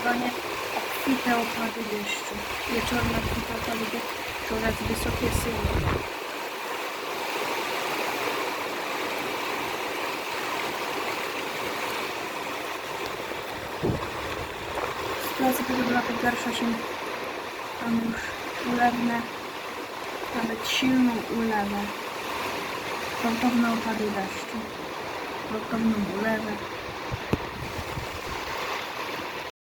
zwane obfite opady deszczu. Wieczorne obfite opady deszczu oraz wysokie syły. Sytuacja pogodowa pogarsza się. Mamy już ulewne, nawet silną ulewę. Gwałtowne opady deszczu. Gwałtowną ulewę.